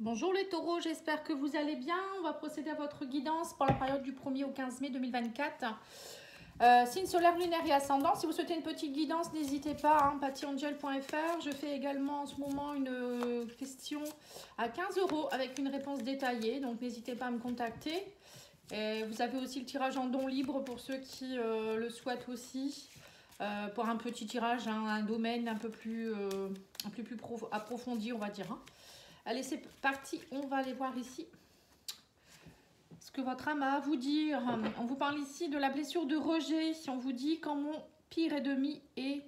Bonjour les taureaux, j'espère que vous allez bien. On va procéder à votre guidance pour la période du 1er au 15 mai 2024. Signe solaire, lunaire et ascendant. Si vous souhaitez une petpetite guidance, n'hésitez pas, hein, pattyangel.fr. Je fais également en ce moment une question à 15 € avec une réponse détaillée. Donc n'hésitez pas à me contacter. Et vous avez aussi le tirage en don libre pour ceux qui le souhaitent aussi. Pour un petit tirage, hein, un domaine un peu plus approfondi, on va dire. Hein. Allez, c'est parti, on va aller voir ici ce que votre âme a à vous dire. On vous parle ici de la blessure de rejet. On vous dit quand mon pire ennemi est...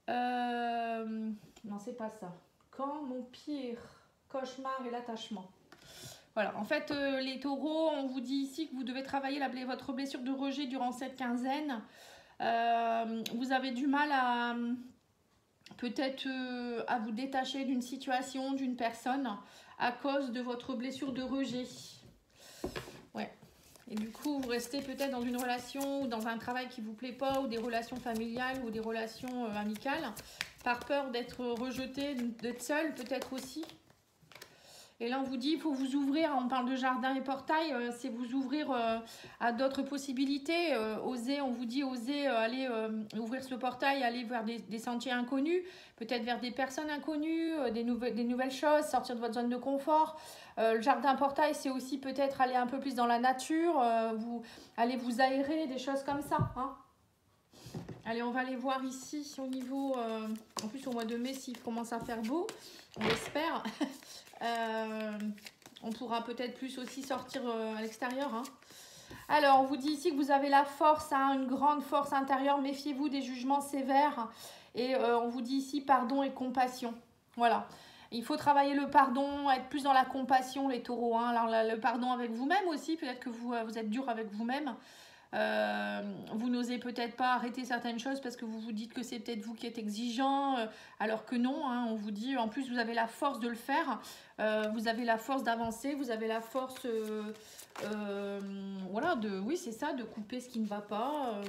Non, c'est pas ça. Quand mon pire cauchemar est l'attachement. Voilà, en fait, les taureaux, on vous dit ici que vous devez travailler votre blessure de rejet durant cette quinzaine. Vous avez du mal à... peut-être à vous détacher d'une situation, d'une personne à cause de votre blessure de rejet. Ouais. Et du coup, vous restez peut-être dans une relation ou dans un travail qui ne vous plaît pas, ou des relations familiales ou des relations amicales, par peur d'être rejeté, d'être seul peut-être aussi. Et là, on vous dit, il faut vous ouvrir, on parle de jardin et portail, c'est vous ouvrir à d'autres possibilités. Oser, on vous dit, oser aller ouvrir ce portail, aller vers des sentiers inconnus, peut-être vers des personnes inconnues, des nouvelles choses, sortir de votre zone de confort. Le jardin portail, c'est aussi peut-être aller un peu plus dans la nature, aller vous aérer, des choses comme ça. Hein. Allez, on va aller voir ici au niveau... en plus, au mois de mai, s'il commence à faire beau, on l'espère. On pourra peut-être plus aussi sortir à l'extérieur. Hein. Alors, on vous dit ici que vous avez la force, hein, une grande force intérieure. Méfiez-vous des jugements sévères. Et on vous dit ici pardon et compassion. Voilà. Il faut travailler le pardon, être plus dans la compassion, les taureaux. Hein. Alors, le pardon avec vous-même aussi. Peut-être que vous êtes dur avec vous-même. Vous n'osez peut-être pas arrêter certaines choses parce que vous vous dites que c'est peut-être vous qui êtes exigeant, alors que non, hein, on vous dit en plus vous avez la force de le faire, vous avez la force d'avancer, vous avez la force voilà, oui c'est ça, de couper ce qui ne va pas.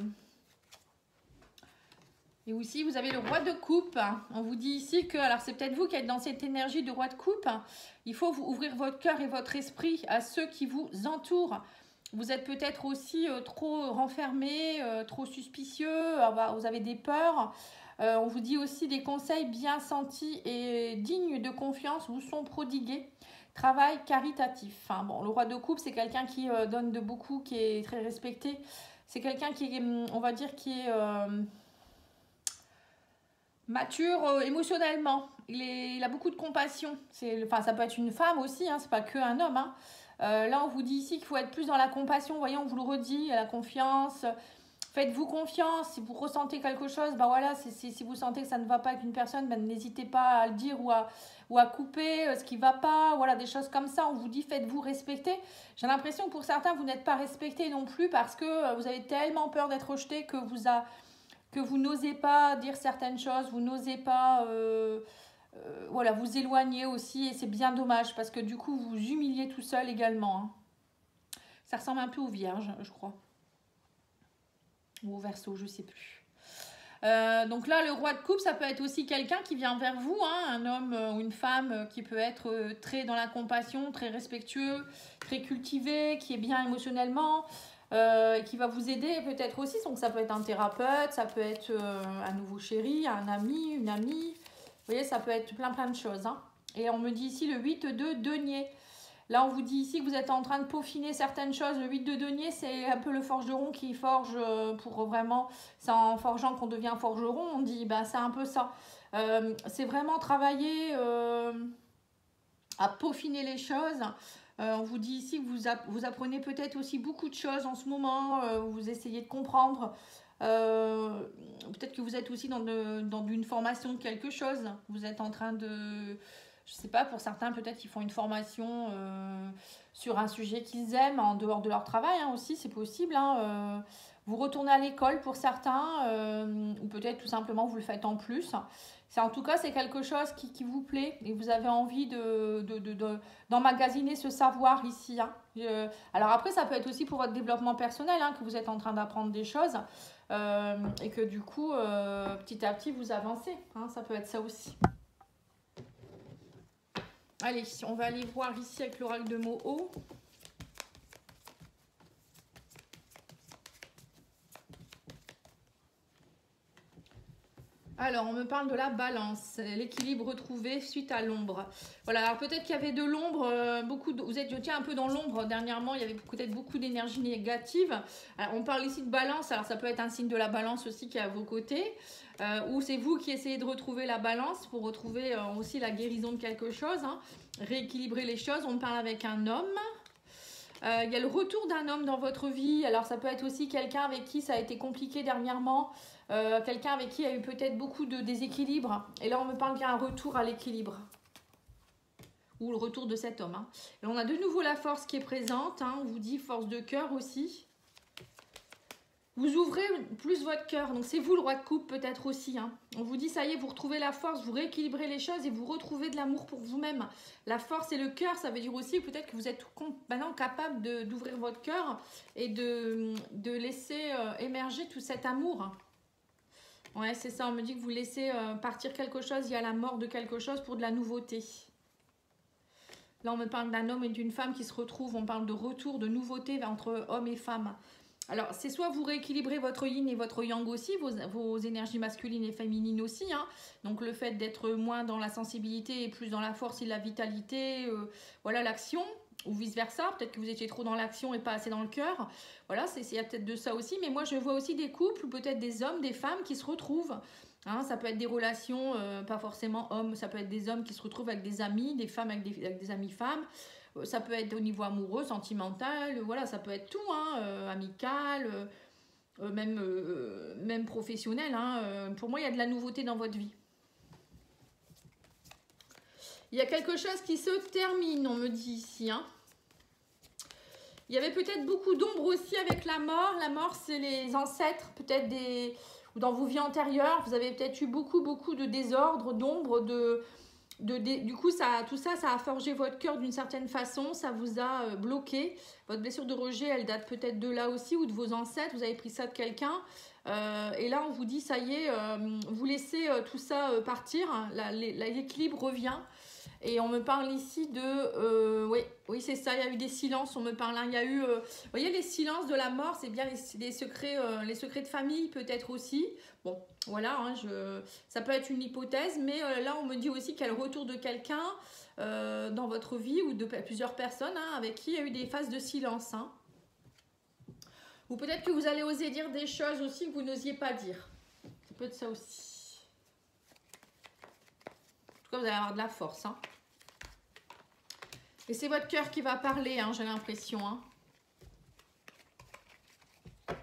Et aussi vous avez le roi de coupe, on vous dit ici que, alors c'est peut-être vous qui êtes dans cette énergie de roi de coupe, il faut vous ouvrir votre cœur et votre esprit à ceux qui vous entourent. Vous êtes peut-être aussi trop renfermé, trop suspicieux, vous avez des peurs. On vous dit aussi des conseils bien sentis et dignes de confiance vous sont prodigués. Travail caritatif. Enfin, bon, le roi de coupe, c'est quelqu'un qui donne de beaucoup, qui est très respecté. C'est quelqu'un qui est, on va dire, qui est mature émotionnellement. Il a beaucoup de compassion. Enfin, ça peut être une femme aussi, hein, c'est pas que un homme. Hein. Là, on vous dit ici qu'il faut être plus dans la compassion. Vous voyez, on vous le redit, la confiance. Faites-vous confiance. Si vous ressentez quelque chose, ben voilà, si vous sentez que ça ne va pas avec une personne, ben n'hésitez pas à le dire ou à couper ce qui ne va pas. Voilà, des choses comme ça. On vous dit, faites-vous respecter. J'ai l'impression que pour certains, vous n'êtes pas respecté non plus parce que vous avez tellement peur d'être rejeté que vous n'osez pas dire certaines choses, vous n'osez pas... voilà, vous éloigner aussi et c'est bien dommage parce que du coup vous humiliez tout seul également. Hein. Ça ressemble un peu aux vierges, je crois. Ou au verseau, je sais plus. Donc là, le roi de coupe, ça peut être aussi quelqu'un qui vient vers vous, hein, un homme ou une femme qui peut être très dans la compassion, très respectueux, très cultivé, qui est bien émotionnellement, qui va vous aider peut-être aussi. Donc ça peut être un thérapeute, ça peut être un nouveau chéri, un ami, une amie. Vous voyez, ça peut être plein de choses. Hein. Et on me dit ici le 8 de denier. Là, on vous dit ici que vous êtes en train de peaufiner certaines choses. Le 8 de denier, c'est un peu le forgeron qui forge pour vraiment... C'est en forgeant qu'on devient forgeron. On dit, bah, c'est un peu ça. C'est vraiment travailler à peaufiner les choses. On vous dit ici que vous apprenez peut-être aussi beaucoup de choses en ce moment. Vous essayez de comprendre. Peut-être que vous êtes aussi dans une formation de quelque chose. Vous êtes en train de... Je sais pas, pour certains, peut-être qu'ils font une formation sur un sujet qu'ils aiment en dehors de leur travail hein, aussi, c'est possible. Hein, vous retournez à l'école pour certains, ou peut-être tout simplement vous le faites en plus. En tout cas, c'est quelque chose qui vous plaît et vous avez envie d'emmagasiner ce savoir ici. Hein. Alors après, ça peut être aussi pour votre développement personnel, hein, que vous êtes en train d'apprendre des choses et que du coup, petit à petit, vous avancez. Hein, ça peut être ça aussi. Allez, on va aller voir ici avec l'oracle de Moho. Alors, on me parle de la balance, l'équilibre retrouvé suite à l'ombre. Voilà, alors peut-être qu'il y avait de l'ombre, vous étiez un peu dans l'ombre dernièrement, il y avait peut-être beaucoup d'énergie négative. Alors, on parle ici de balance, alors ça peut être un signe de la balance aussi qui est à vos côtés, ou c'est vous qui essayez de retrouver la balance pour retrouver aussi la guérison de quelque chose, hein, rééquilibrer les choses. On parle avec un homme. Il y a le retour d'un homme dans votre vie, alors ça peut être aussi quelqu'un avec qui ça a été compliqué dernièrement, quelqu'un avec qui il y a eu peut-être beaucoup de déséquilibre, et là on me parle qu'il y a un retour à l'équilibre, ou le retour de cet homme. Hein. Et on a de nouveau la force qui est présente, hein, on vous dit force de cœur aussi. Vous ouvrez plus votre cœur, donc c'est vous le roi de coupe peut-être aussi. Hein. On vous dit ça y est, vous retrouvez la force, vous rééquilibrez les choses et vous retrouvez de l'amour pour vous-même. La force et le cœur, ça veut dire aussi peut-être que vous êtes maintenant capable d'ouvrir votre cœur et de laisser émerger tout cet amour. Ouais, c'est ça, on me dit que vous laissez partir quelque chose, il y a la mort de quelque chose pour de la nouveauté. Là, on me parle d'un homme et d'une femme qui se retrouvent, on parle de retour, de nouveauté entre hommes et femmes. Alors, c'est soit vous rééquilibrez votre yin et votre yang aussi, vos énergies masculines et féminines aussi. Hein. Donc, le fait d'être moins dans la sensibilité et plus dans la force et la vitalité, voilà, l'action, ou vice-versa. Peut-être que vous étiez trop dans l'action et pas assez dans le cœur. Voilà, il y a peut-être de ça aussi. Mais moi, je vois aussi des couples, ou peut-être des hommes, des femmes qui se retrouvent. Hein, ça peut être des relations, pas forcément hommes, ça peut être des hommes qui se retrouvent avec des amis, des femmes avec des amis femmes. Ça peut être au niveau amoureux, sentimental, voilà, ça peut être tout, hein, amical, même professionnel. Hein, pour moi, il y a de la nouveauté dans votre vie. Il y a quelque chose qui se termine, on me dit ici. Hein. Il y avait peut-être beaucoup d'ombre aussi avec la mort. La mort, c'est les ancêtres, peut-être ou dans vos vies antérieures. Vous avez peut-être eu beaucoup de désordre, d'ombre, du coup, tout ça, ça a forgé votre cœur d'une certaine façon, ça vous a bloqué. Votre blessure de rejet, elle date peut-être de là aussi ou de vos ancêtres, vous avez pris ça de quelqu'un. Et là, on vous dit, ça y est, vous laissez tout ça partir, l'équilibre revient. Et on me parle ici de... oui, c'est ça, il y a eu des silences, on me parle. Hein, il y a eu... vous voyez, les silences de la mort, c'est bien les secrets de famille peut-être aussi. Bon, voilà, hein, ça peut être une hypothèse, mais là, on me dit aussi qu'il y a le retour de quelqu'un dans votre vie ou de plusieurs personnes hein, avec qui il y a eu des phases de silence. Hein. Ou peut-être que vous allez oser dire des choses aussi que vous n'osiez pas dire. Ça peut être ça aussi. En tout cas, vous allez avoir de la force. Hein. Et c'est votre cœur qui va parler, hein, j'ai l'impression. Hein.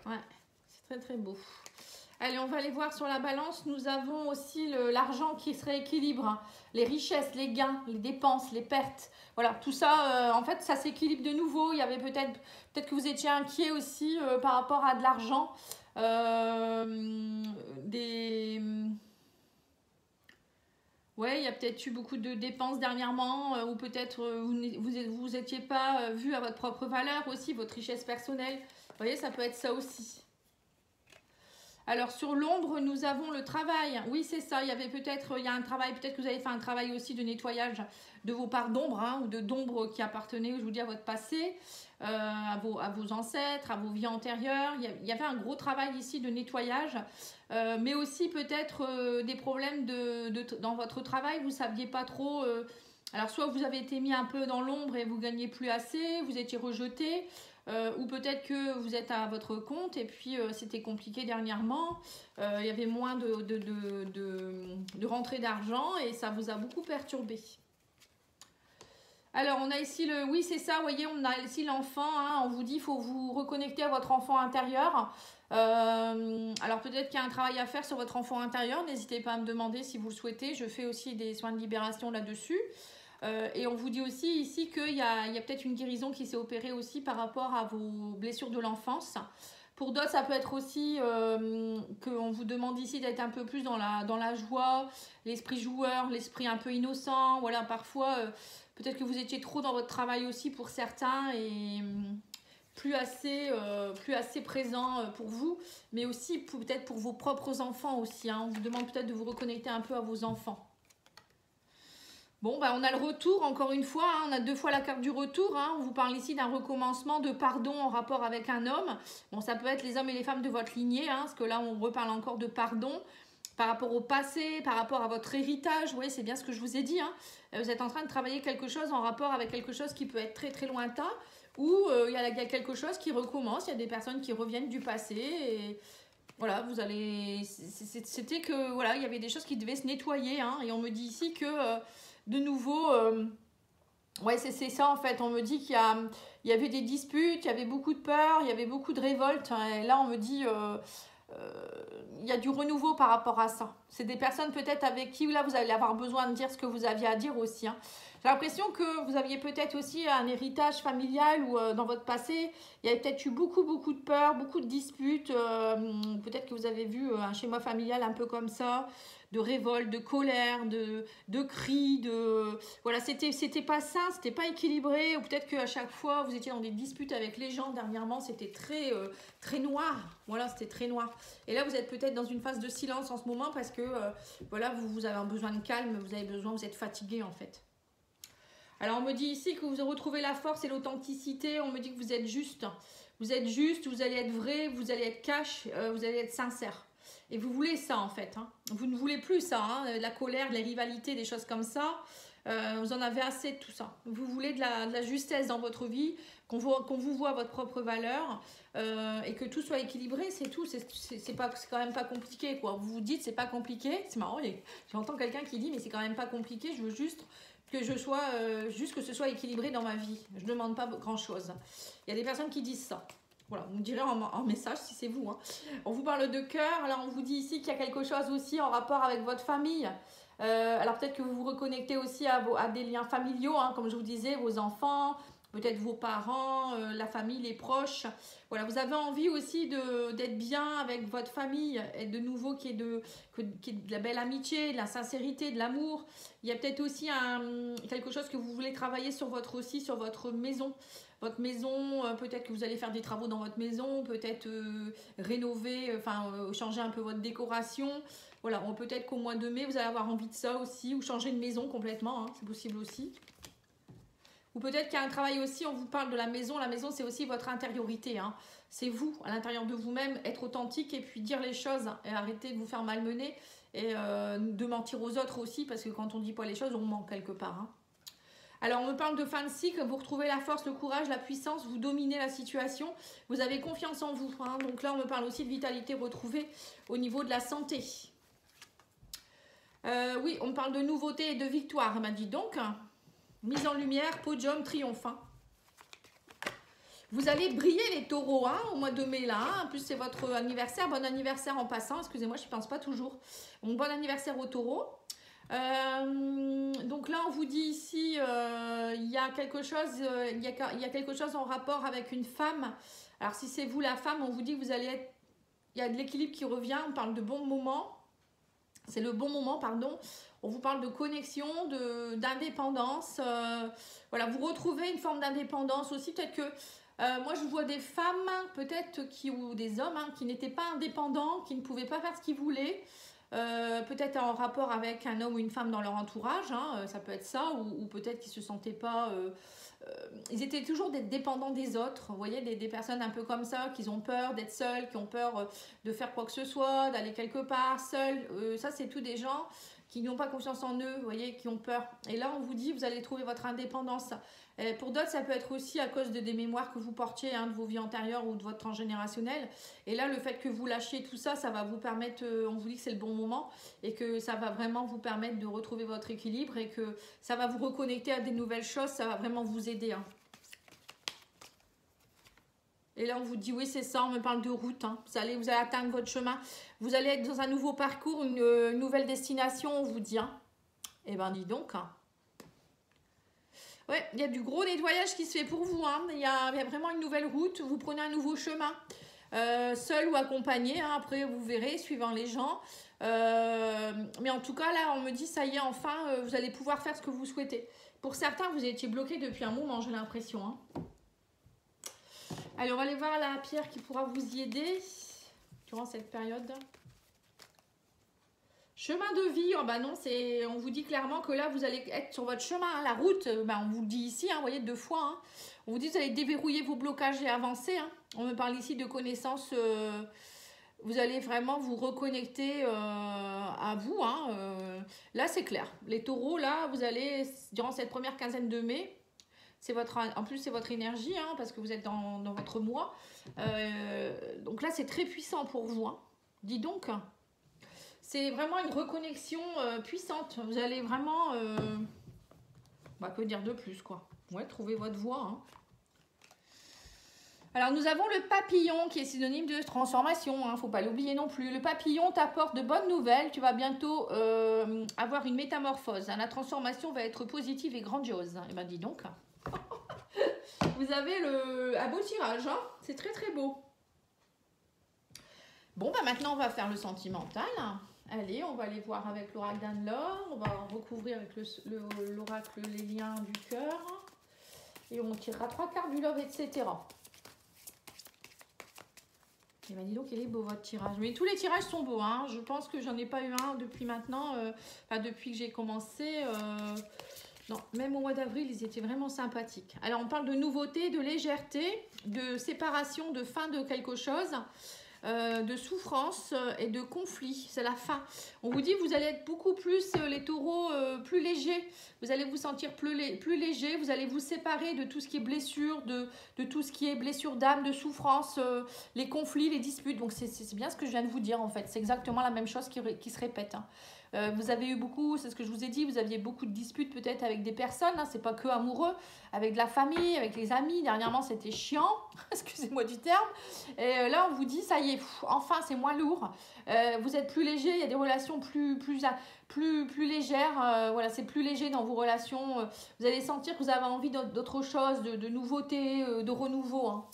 Ouais, c'est très très beau. Allez, on va aller voir sur la balance. Nous avons aussi l'argent qui se rééquilibre. Hein. Les richesses, les gains, les dépenses, les pertes. Voilà, tout ça, en fait, ça s'équilibre de nouveau. Il y avait peut-être que vous étiez inquiet aussi par rapport à de l'argent. Ouais, il y a peut-être eu beaucoup de dépenses dernièrement ou peut-être vous n'étiez pas vu à votre propre valeur aussi, votre richesse personnelle. Vous voyez, ça peut être ça aussi. Alors, sur l'ombre, nous avons le travail. Oui, c'est ça. Il y a un travail. Peut-être que vous avez fait un travail aussi de nettoyage de vos parts d'ombre hein, ou d'ombre qui appartenaient, je vous dis, à votre passé, à vos ancêtres, à vos vies antérieures. Il y avait un gros travail ici de nettoyage, mais aussi peut-être des problèmes dans votre travail. Vous ne saviez pas trop... alors, soit vous avez été mis un peu dans l'ombre et vous ne gagnez plus assez, vous étiez rejeté. Ou peut-être que vous êtes à votre compte et puis c'était compliqué dernièrement, il y avait moins de rentrée d'argent et ça vous a beaucoup perturbé. Alors on a ici oui c'est ça, vous voyez on a ici l'enfant, hein, on vous dit il faut vous reconnecter à votre enfant intérieur. Alors peut-être qu'il y a un travail à faire sur votre enfant intérieur, n'hésitez pas à me demander si vous le souhaitez, je fais aussi des soins de libération là-dessus. Et on vous dit aussi ici qu'il y a peut-être une guérison qui s'est opérée aussi par rapport à vos blessures de l'enfance. Pour d'autres, ça peut être aussi qu'on vous demande ici d'être un peu plus dans la joie, l'esprit joueur, l'esprit un peu innocent. Voilà, parfois, peut-être que vous étiez trop dans votre travail aussi pour certains et plus assez présent pour vous, mais aussi peut-être pour vos propres enfants aussi. Hein. On vous demande peut-être de vous reconnecter un peu à vos enfants. Bon, bah, on a le retour, encore une fois, hein, on a 2 fois la carte du retour. Hein, on vous parle ici d'un recommencement de pardon en rapport avec un homme. Bon, ça peut être les hommes et les femmes de votre lignée, hein, parce que là, on reparle encore de pardon par rapport au passé, par rapport à votre héritage. Oui, c'est bien ce que je vous ai dit. Hein. Vous êtes en train de travailler quelque chose en rapport avec quelque chose qui peut être très très lointain, ou il y a quelque chose qui recommence, il y a des personnes qui reviennent du passé, et voilà, vous allez... C'était que, voilà, il y avait des choses qui devaient se nettoyer, hein, et on me dit ici que, de nouveau... ouais, c'est ça en fait. On me dit il y avait des disputes, il y avait beaucoup de peur, il y avait beaucoup de révolte. Et là, on me dit il y a du renouveau par rapport à ça. C'est des personnes peut-être avec qui là vous allez avoir besoin de dire ce que vous aviez à dire aussi. Hein. J'ai l'impression que vous aviez peut-être aussi un héritage familial ou dans votre passé, il y avait peut-être eu beaucoup de peur, beaucoup de disputes. Peut-être que vous avez vu un schéma familial un peu comme ça, de révolte, de colère, de cris, de... Voilà, c'était pas sain, c'était pas équilibré. Ou peut-être qu'à chaque fois, vous étiez dans des disputes avec les gens. Dernièrement, c'était très noir. Voilà, c'était très noir. Et là, vous êtes peut-être dans une phase de silence en ce moment parce que, voilà, vous avez un besoin de calme, vous êtes fatigué en fait. Alors, on me dit ici que vous retrouvez la force et l'authenticité. On me dit que vous êtes juste. Vous êtes juste, vous allez être vrai, vous allez être cash, vous allez être sincère. Et vous voulez ça en fait. Hein. Vous ne voulez plus ça, hein, la colère, les rivalités, des choses comme ça. Vous en avez assez de tout ça. Vous voulez de la justesse dans votre vie, qu'on vous voit votre propre valeur et que tout soit équilibré, c'est tout. C'est quand même pas compliqué, quoi. Vous vous dites c'est pas compliqué. C'est marrant, j'entends quelqu'un qui dit mais c'est quand même pas compliqué. Je veux juste que juste que ce soit équilibré dans ma vie. Je ne demande pas grand chose. Il y a des personnes qui disent ça. Voilà, vous me direz en message si c'est vous. Hein. On vous parle de cœur. Alors, on vous dit ici qu'il y a quelque chose aussi en rapport avec votre famille. Alors, peut-être que vous vous reconnectez aussi à des liens familiaux, hein, comme je vous disais, vos enfants, peut-être vos parents, la famille, les proches. Voilà, vous avez envie aussi d'être bien avec votre famille et de nouveau qu'il y ait de la belle amitié, de la sincérité, de l'amour. Il y a peut-être aussi quelque chose que vous voulez travailler sur votre maison. Votre maison, peut-être que vous allez faire des travaux dans votre maison, peut-être rénover, changer un peu votre décoration. Voilà, peut-être qu'au mois de mai, vous allez avoir envie de ça aussi, ou changer de maison complètement, hein, c'est possible aussi. Ou peut-être qu'il y a un travail aussi, on vous parle de la maison c'est aussi votre intériorité. Hein. C'est vous, à l'intérieur de vous-même, être authentique et puis dire les choses et arrêter de vous faire malmener et de mentir aux autres aussi, parce que quand on ne dit pas les choses, on ment quelque part. Hein. Alors, on me parle de fin de cycle, vous retrouvez la force, le courage, la puissance, vous dominez la situation, vous avez confiance en vous. Hein. Donc là, on me parle aussi de vitalité retrouvée au niveau de la santé. Oui, on me parle de nouveauté et de victoire, elle m'a dit donc. Mise en lumière, podium, triomphe. Hein. Vous allez briller les taureaux hein, au mois de mai là. Hein. En plus, c'est votre anniversaire. Bon anniversaire en passant. Excusez-moi, je ne pense pas toujours. Donc, bon anniversaire aux taureaux. Donc là, on vous dit ici, il y a quelque chose, il y a quelque chose en rapport avec une femme. Alors, si c'est vous la femme, on vous dit que vous allez être... Il y a de l'équilibre qui revient. On parle de bons moments. C'est le bon moment, pardon. On vous parle de connexion, d'indépendance. Voilà, vous retrouvez une forme d'indépendance aussi. Peut-être que moi, je vois des femmes, peut-être, ou des hommes, hein, qui n'étaient pas indépendants, qui ne pouvaient pas faire ce qu'ils voulaient. Peut-être en rapport avec un homme ou une femme dans leur entourage, hein, ça peut être ça, ou peut-être qu'ils ne se sentaient pas... ils étaient toujours dépendants des autres, vous voyez, des personnes un peu comme ça, qui ont peur d'être seules, qui ont peur de faire quoi que ce soit, d'aller quelque part seuls. Ça, c'est tous des gens qui n'ont pas confiance en eux, vous voyez, qui ont peur. Et là, on vous dit, vous allez trouver votre indépendance. Pour d'autres, ça peut être aussi à cause des mémoires que vous portiez, hein, de vos vies antérieures ou de votre transgénérationnel. Et là, le fait que vous lâchiez tout ça, ça va vous permettre, on vous dit que c'est le bon moment, et que ça va vraiment vous permettre de retrouver votre équilibre, et que ça va vous reconnecter à des nouvelles choses, ça va vraiment vous aider. Hein. Et là, on vous dit, oui, c'est ça, on me parle de route. Hein. Vous allez atteindre votre chemin. Vous allez être dans un nouveau parcours, une nouvelle destination, on vous dit. Hein. Eh ben, dis donc. Hein. Ouais, il y a du gros nettoyage qui se fait pour vous. Hein. Il y a vraiment une nouvelle route. Vous prenez un nouveau chemin. Seul ou accompagné. Hein. Après, vous verrez, suivant les gens. Mais en tout cas, là, on me dit, ça y est, enfin, vous allez pouvoir faire ce que vous souhaitez. Pour certains, vous étiez bloqué depuis un moment, j'ai l'impression. Hein. Allez, on va aller voir la pierre qui pourra vous y aider durant cette période. Chemin de vie, oh bah non, on vous dit clairement que là, vous allez être sur votre chemin. Hein, la route, bah on vous le dit ici, hein, vous voyez, 2 fois. Hein. On vous dit que vous allez déverrouiller vos blocages et avancer. Hein. On me parle ici de connaissances. Vous allez vraiment vous reconnecter à vous. Hein, là, c'est clair. Les taureaux, là, vous allez, durant cette première quinzaine de mai, en plus, c'est votre énergie, hein, parce que vous êtes dans votre mois. Donc là, c'est très puissant pour vous. Hein. Dis donc. C'est vraiment une reconnexion puissante. Vous allez vraiment... bah, que dire de plus, quoi. Ouais, trouver votre voie. Hein. Alors, nous avons le papillon qui est synonyme de transformation. Il ne faut pas l'oublier non plus. Le papillon t'apporte de bonnes nouvelles. Tu vas bientôt avoir une métamorphose. Hein. La transformation va être positive et grandiose. Et ben, dis donc. Vous avez un beau tirage. Hein. C'est très, très beau. Bon, bah maintenant, on va faire le sentimental. Allez, on va aller voir avec l'oracle d'Anne-Laure. On va recouvrir avec l'oracle les liens du cœur. Et on tirera 3 cartes du love, etc. Et ben dis donc, il est beau votre tirage. Mais tous les tirages sont beaux. Hein. Je pense que j'en ai pas eu un depuis maintenant. Enfin, depuis que j'ai commencé. Non, même au mois d'avril, ils étaient vraiment sympathiques. Alors, on parle de nouveauté, de légèreté, de séparation, de fin de quelque chose. De souffrance et de conflit, c'est la fin. On vous dit vous allez être beaucoup plus, les taureaux, plus légers. Vous allez vous sentir plus léger. Vous allez vous séparer de tout ce qui est blessure, de tout ce qui est blessure d'âme, de souffrance, les conflits, les disputes. Donc c'est bien ce que je viens de vous dire en fait. C'est exactement la même chose qui se répète. Hein. Vous avez eu beaucoup, c'est ce que je vous ai dit, vous aviez beaucoup de disputes peut-être avec des personnes, hein, c'est pas que amoureux, avec de la famille, avec les amis. Dernièrement, c'était chiant, excusez-moi du terme. Et là, on vous dit, ça y est, enfin, c'est moins lourd. Vous êtes plus léger, il y a des relations plus légères. Voilà, c'est plus léger dans vos relations. Vous allez sentir que vous avez envie d'autre chose, de nouveauté, de renouveau. Hein.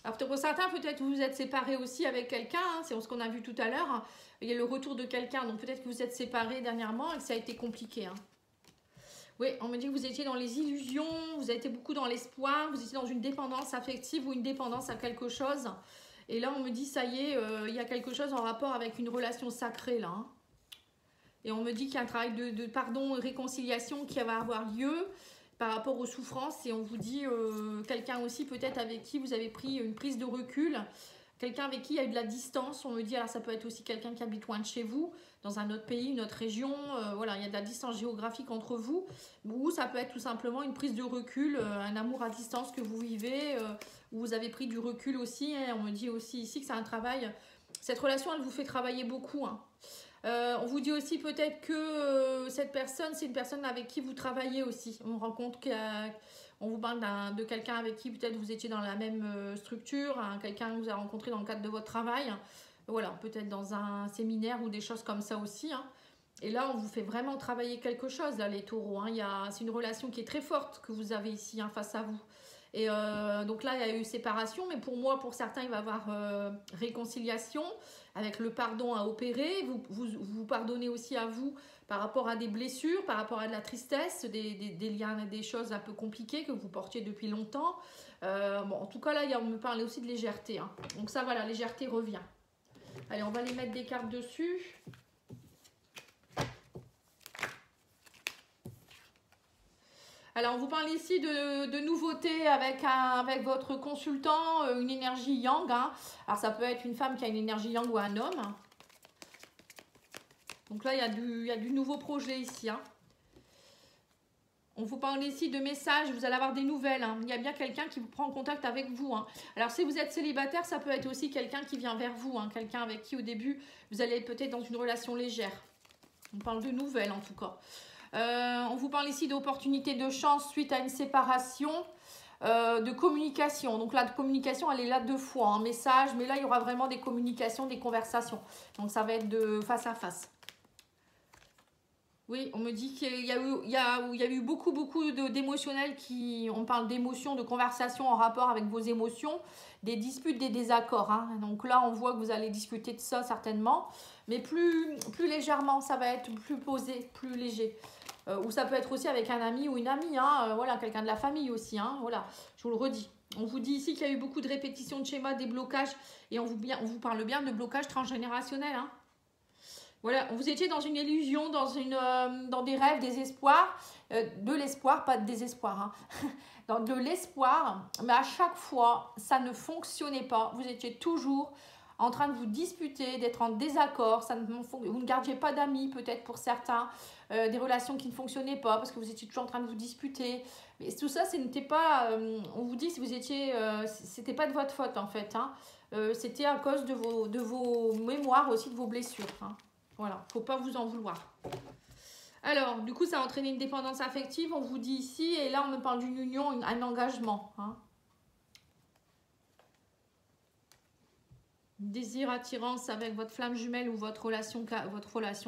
Alors pour certains, peut-être vous vous êtes séparés aussi avec quelqu'un, hein, c'est ce qu'on a vu tout à l'heure. Hein. Il y a le retour de quelqu'un, donc peut-être que vous êtes séparés dernièrement et que ça a été compliqué. Hein. Oui, on me dit que vous étiez dans les illusions, vous avez été beaucoup dans l'espoir, vous étiez dans une dépendance affective ou une dépendance à quelque chose. Et là, on me dit, ça y est, il y a quelque chose en rapport avec une relation sacrée là. Hein. Et on me dit qu'il y a un travail de pardon et réconciliation qui va avoir lieu par rapport aux souffrances. Et on vous dit, quelqu'un aussi peut-être avec qui vous avez pris une prise de recul. Quelqu'un avec qui il y a eu de la distance, on me dit, alors ça peut être aussi quelqu'un qui habite loin de chez vous, dans un autre pays, une autre région, voilà, il y a de la distance géographique entre vous, ou ça peut être tout simplement une prise de recul, un amour à distance que vous vivez, où vous avez pris du recul aussi, hein, on me dit aussi ici que c'est un travail, cette relation elle vous fait travailler beaucoup, hein. On vous dit aussi peut-être que cette personne, c'est une personne avec qui vous travaillez aussi, on rencontre on vous parle de quelqu'un avec qui peut-être vous étiez dans la même structure, hein, quelqu'un que vous avez rencontré dans le cadre de votre travail. Voilà, peut-être dans un séminaire ou des choses comme ça aussi. Hein. Et là, on vous fait vraiment travailler quelque chose, là, les taureaux. Hein. C'est une relation qui est très forte que vous avez ici hein, face à vous. Et donc là, il y a eu séparation, mais pour moi, pour certains, il va y avoir réconciliation avec le pardon à opérer. Vous pardonnez aussi à vous par rapport à des blessures, par rapport à de la tristesse, des liens, des choses un peu compliquées que vous portiez depuis longtemps. Bon, en tout cas, là, on me parlait aussi de légèreté. Hein. Donc ça, voilà, légèreté revient. Allez, on va les mettre des cartes dessus. Alors, on vous parle ici de nouveautés avec votre consultant, une énergie yang. Hein. Alors, ça peut être une femme qui a une énergie yang ou un homme. Donc là, il y a du nouveau projet ici. Hein. On vous parle ici de messages, vous allez avoir des nouvelles. Hein. Il y a bien quelqu'un qui vous prend en contact avec vous. Hein. Alors, si vous êtes célibataire, ça peut être aussi quelqu'un qui vient vers vous. Hein. Quelqu'un avec qui, au début, vous allez être peut-être dans une relation légère. On parle de nouvelles, en tout cas. On vous parle ici d'opportunités de chance suite à une séparation, de communication. Donc là, de communication, elle est là 2 fois. Un message, mais là, il y aura vraiment des communications, des conversations. Donc, ça va être de face à face. Oui, on me dit qu'il y a eu beaucoup d'émotionnels on parle d'émotions, de conversations en rapport avec vos émotions, des disputes, des désaccords. Hein. Donc là, on voit que vous allez discuter de ça certainement, mais plus légèrement, ça va être plus posé, plus léger. Ou ça peut être aussi avec un ami ou une amie, hein, voilà, quelqu'un de la famille aussi, hein, voilà, je vous le redis. On vous dit ici qu'il y a eu beaucoup de répétitions de schémas, des blocages, et on vous parle bien de blocages transgénérationnels, hein. Voilà, vous étiez dans une illusion, dans des rêves, des espoirs, de l'espoir, pas de désespoir, hein. Dans de l'espoir, mais à chaque fois, ça ne fonctionnait pas. Vous étiez toujours en train de vous disputer, d'être en désaccord, vous ne gardiez pas d'amis peut-être pour certains, des relations qui ne fonctionnaient pas parce que vous étiez toujours en train de vous disputer. Mais tout ça, ce n'était pas, on vous dit, si vous étiez, c'était pas de votre faute en fait, hein. C'était à cause de vos mémoires aussi, de vos blessures, hein. Voilà, faut pas vous en vouloir. Alors, du coup, ça a entraîné une dépendance affective, on vous dit ici, et là, on me parle d'une union, un engagement, hein. Désir, attirance avec votre flamme jumelle ou votre relation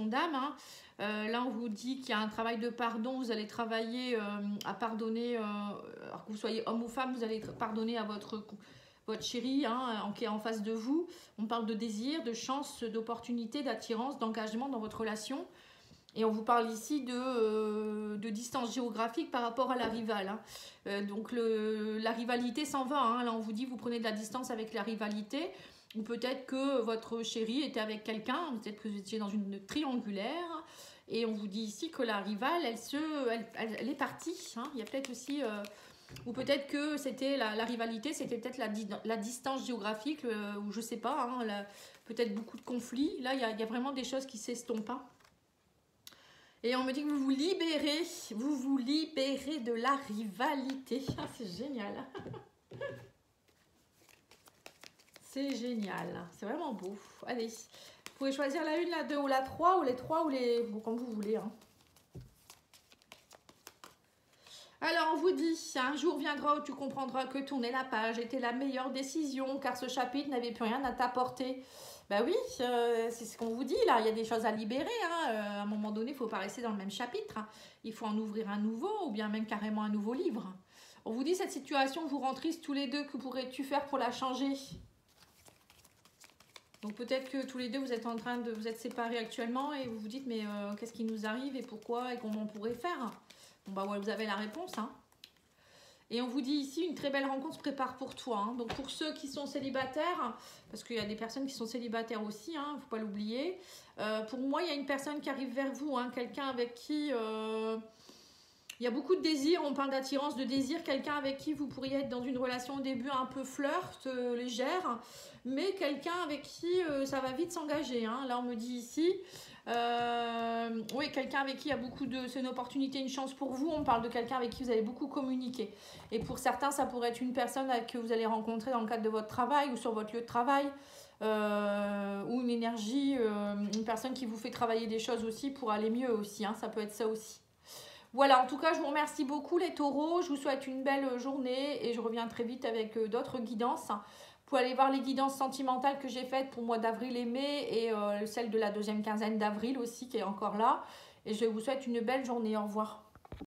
d'âme, hein. Là, on vous dit qu'il y a un travail de pardon, vous allez travailler à pardonner, alors que vous soyez homme ou femme, vous allez pardonner à votre chéri, hein, qui est en face de vous. On parle de désir, de chance, d'opportunité, d'attirance, d'engagement dans votre relation. Et on vous parle ici de distance géographique par rapport à la rivale, hein. Donc la rivalité s'en va, hein. Là, on vous dit vous prenez de la distance avec la rivalité. Ou peut-être que votre chéri était avec quelqu'un, peut-être que vous étiez dans une triangulaire. Et on vous dit ici que la rivale, elle est partie, hein. Il y a peut-être aussi... ou peut-être que c'était la rivalité, c'était peut-être la distance géographique, ou je sais pas, hein, peut-être beaucoup de conflits. Là, il y a vraiment des choses qui s'estompent, hein. Et on me dit que vous vous libérez de la rivalité. Ah, c'est génial. C'est génial, c'est vraiment beau. Allez, vous pouvez choisir la 1, la 2 ou la 3, ou les 3 ou les... Bon, comme vous voulez, hein. Alors, on vous dit, un jour viendra où tu comprendras que tourner la page était la meilleure décision, car ce chapitre n'avait plus rien à t'apporter. Ben oui, c'est ce qu'on vous dit, là. Il y a des choses à libérer, hein. À un moment donné, il ne faut pas rester dans le même chapitre, hein. Il faut en ouvrir un nouveau, ou bien même carrément un nouveau livre. On vous dit, cette situation vous rend triste tous les deux, que pourrais-tu faire pour la changer ? Donc peut-être que tous les deux, vous êtes en train de vous être séparés actuellement et vous vous dites, mais qu'est-ce qui nous arrive et pourquoi et comment on pourrait faire ? Bon, bah ouais, vous avez la réponse, hein. Et on vous dit ici, une très belle rencontre se prépare pour toi, hein. Donc pour ceux qui sont célibataires, parce qu'il y a des personnes qui sont célibataires aussi, hein, il ne faut pas l'oublier. Pour moi, il y a une personne qui arrive vers vous, hein, quelqu'un avec qui... il y a beaucoup de désir, on parle d'attirance, de désir, quelqu'un avec qui vous pourriez être dans une relation au début un peu flirt, légère, mais quelqu'un avec qui ça va vite s'engager, hein. Là, on me dit ici, oui, quelqu'un avec qui il y a beaucoup de... C'est une opportunité, une chance pour vous, on parle de quelqu'un avec qui vous allez beaucoup communiquer. Et pour certains, ça pourrait être une personne que vous allez rencontrer dans le cadre de votre travail ou sur votre lieu de travail, ou une énergie, une personne qui vous fait travailler des choses aussi pour aller mieux aussi, hein, ça peut être ça aussi. Voilà, en tout cas, je vous remercie beaucoup les taureaux. Je vous souhaite une belle journée et je reviens très vite avec d'autres guidances. Vous pouvez aller voir les guidances sentimentales que j'ai faites pour le mois d'avril et mai et celle de la deuxième quinzaine d'avril aussi qui est encore là. Et je vous souhaite une belle journée. Au revoir.